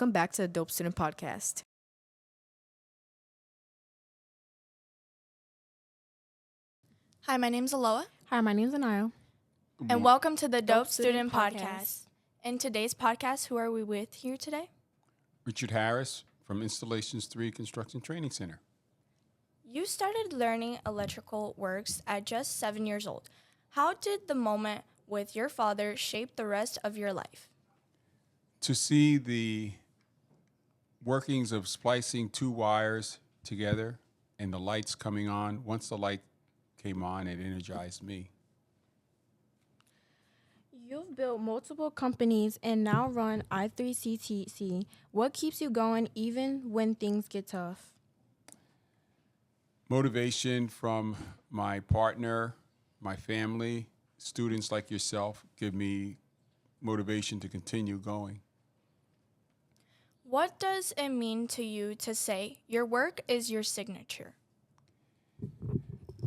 welcome back to the Dope Student Podcast. Hi, my name's Aloha, Hi, my name's Anio. and welcome to the Dope Student Student Podcast. In today's podcast, who are we with here today? Richard Harris from Installations 3 Construction Training Center. You started learning electrical works at just 7 years old. How did the moment with your father shape the rest of your life? To see the workings of splicing two wires together and the lights coming on, once the light came on, it energized me. You've built multiple companies and now run I3CTC. What keeps you going even when things get tough? Motivation from my partner, my family, students like yourself give me motivation to continue going. What does it mean to you to say your work is your signature?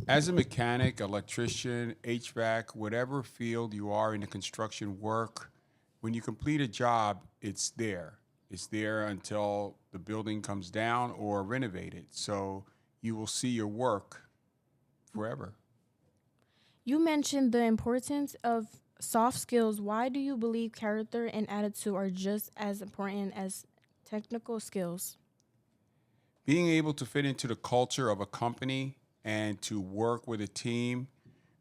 As a mechanic, electrician, HVAC, whatever field you are in the construction work, when you complete a job, it's there. It's there until the building comes down or renovated. So you will see your work forever. You mentioned the importance of soft skills. Why do you believe character and attitude are just as important as technical skills? Being able to fit into the culture of a company and to work with a team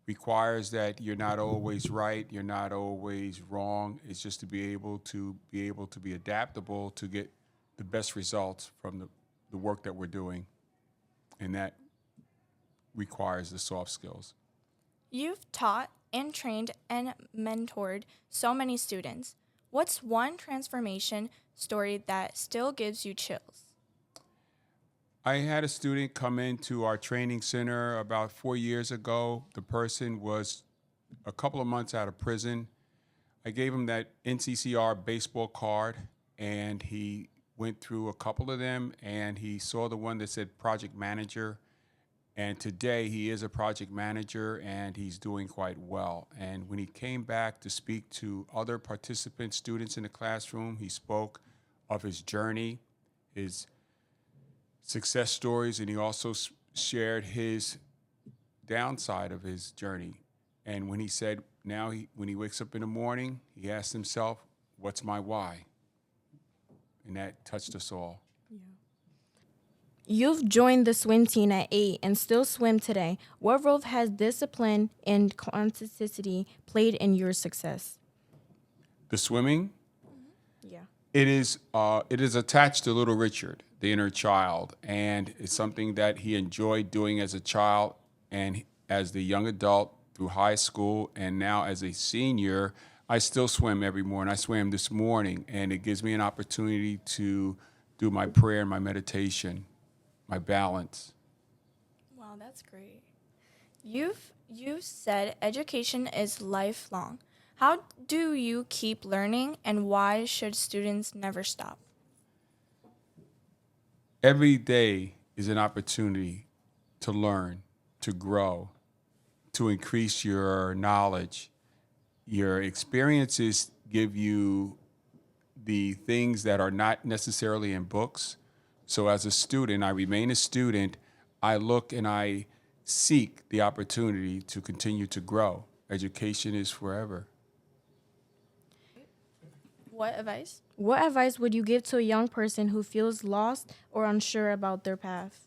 requires that you're not always right, you're not always wrong. It's just to be able to be adaptable to get the best results from the work that we're doing. And that requires the soft skills. You've taught and trained and mentored so many students. What's one transformation story that still gives you chills? I had a student come into our training center about 4 years ago. The person was a couple of months out of prison. I gave him that NCCR baseball card, and he went through a couple of them, and he saw the one that said project manager. And today he is a project manager, and he's doing quite well. And when he came back to speak to other participants, students in the classroom, he spoke of his journey, his success stories, and he also shared his downside of his journey. And when he said when he wakes up in the morning, he asks himself, what's my why? And that touched us all. You've joined the swim team at 8 and still swim today. What role has discipline and consistency played in your success? The swimming, Yeah. it is attached to little Richard, the inner child, and it's something that he enjoyed doing as a child and as the young adult through high school, and now as a senior, I still swim every morning. I swam this morning, and it gives me an opportunity to do my prayer and my meditation, my balance. Wow, that's great. You've said education is lifelong. How do you keep learning, and why should students never stop? Every day is an opportunity to learn, to grow, to increase your knowledge. Your experiences give you the things that are not necessarily in books. So as a student, I remain a student. I look and I seek the opportunity to continue to grow. Education is forever. What advice? What advice would you give to a young person who feels lost or unsure about their path?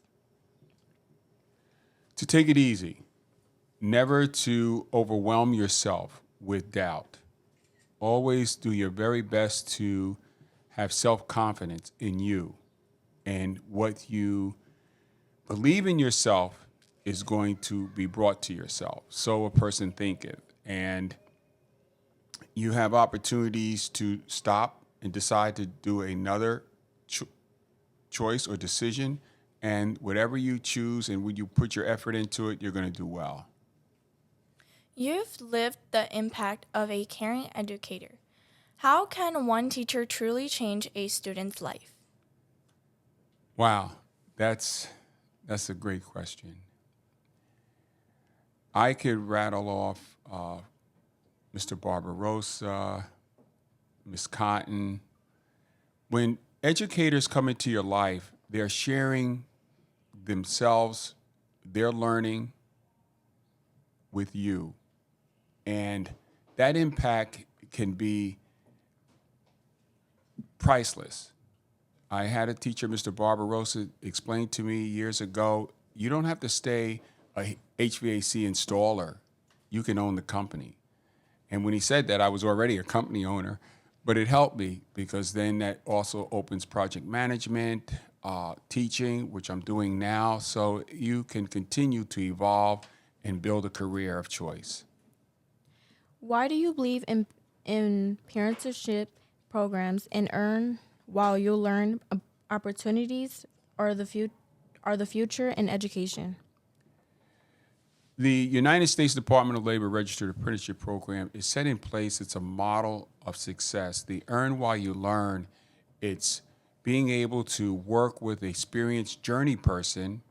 To take it easy, never to overwhelm yourself with doubt. Always do your very best to have self-confidence in you, and what you believe in yourself is going to be brought to yourself. So a person thinketh, and you have opportunities to stop and decide to do another choice or decision, and whatever you choose and when you put your effort into it, you're going to do well. You've lived the impact of a caring educator. How can one teacher truly change a student's life? Wow, that's a great question. I could rattle off Mr. Barbarossa, Miss Cotton. When educators come into your life, they're sharing themselves, their learning with you. And that impact can be priceless. I had a teacher, Mr. Barbarossa, explain to me years ago, you don't have to stay a HVAC installer. You can own the company. And when he said that, I was already a company owner, but it helped me because then that also opens project management, teaching, which I'm doing now, so you can continue to evolve and build a career of choice. Why do you believe in parenting programs and earn while you learn opportunities are the future in education? The United States Department of Labor Registered Apprenticeship Program is set in place. It's a model of success. The Earn While You Learn, it's being able to work with an experienced journey person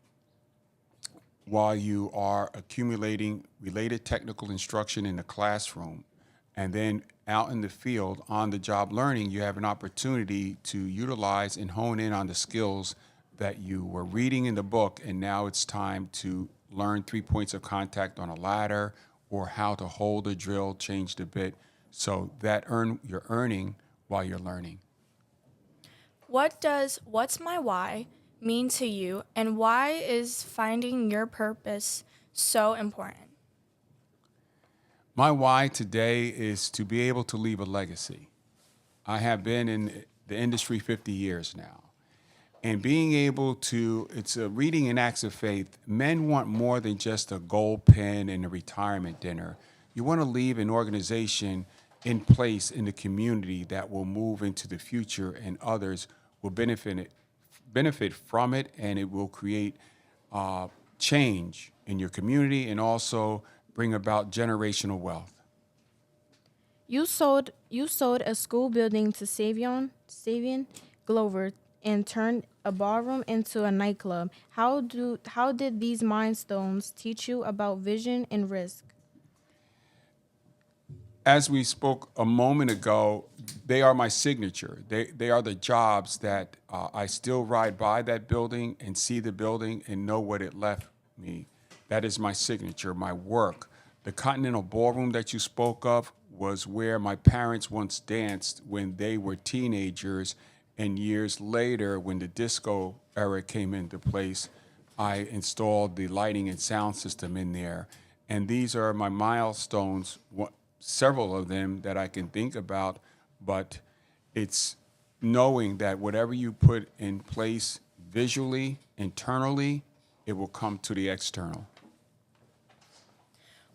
while you are accumulating related technical instruction in the classroom. And then out in the field, on the job learning, you have an opportunity to utilize and hone in on the skills that you were reading in the book, and now it's time to learn 3 points of contact on a ladder or how to hold a drill, change the bit. So that you're earning while you're learning. What does "What's My Why" mean to you, and why is finding your purpose so important? My why today is to be able to leave a legacy. I have been in the industry 50 years now. And being able to, it's a reading in Acts of Faith. Men want more than just a gold pen and a retirement dinner. You want to leave an organization in place in the community that will move into the future, and others will benefit from it, and it will create change in your community and also bring about generational wealth. You sold a school building to Savion Glover and turned a ballroom into a nightclub. How did these milestones teach you about vision and risk? As we spoke a moment ago, they are my signature. They are the jobs that I still ride by that building and see the building and know what it left me. That is my signature, my work. The Continental Ballroom that you spoke of was where my parents once danced when they were teenagers, and years later, when the disco era came into place, I installed the lighting and sound system in there. And these are my milestones, several of them that I can think about, but it's knowing that whatever you put in place visually, internally, it will come to the external.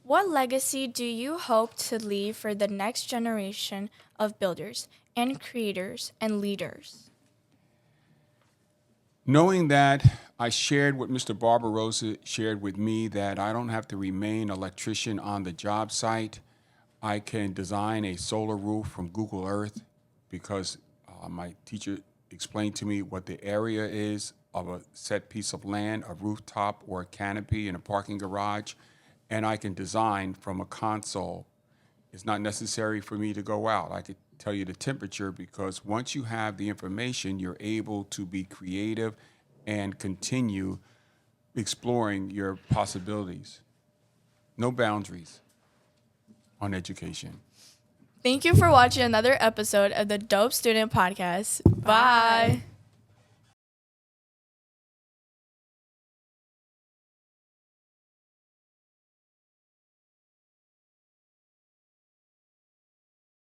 What legacy do you hope to leave for the next generation of builders and creators and leaders? Knowing that I shared what Mr. Barbarossa shared with me, that I don't have to remain an electrician on the job site. I can design a solar roof from Google Earth because my teacher explained to me what the area is of a set piece of land, a rooftop or a canopy in a parking garage, and I can design from a console. It's not necessary for me to go out. I could tell you the temperature because once you have the information, you're able to be creative and continue exploring your possibilities. No boundaries on education. Thank you for watching another episode of the Dope Student Podcast. Bye.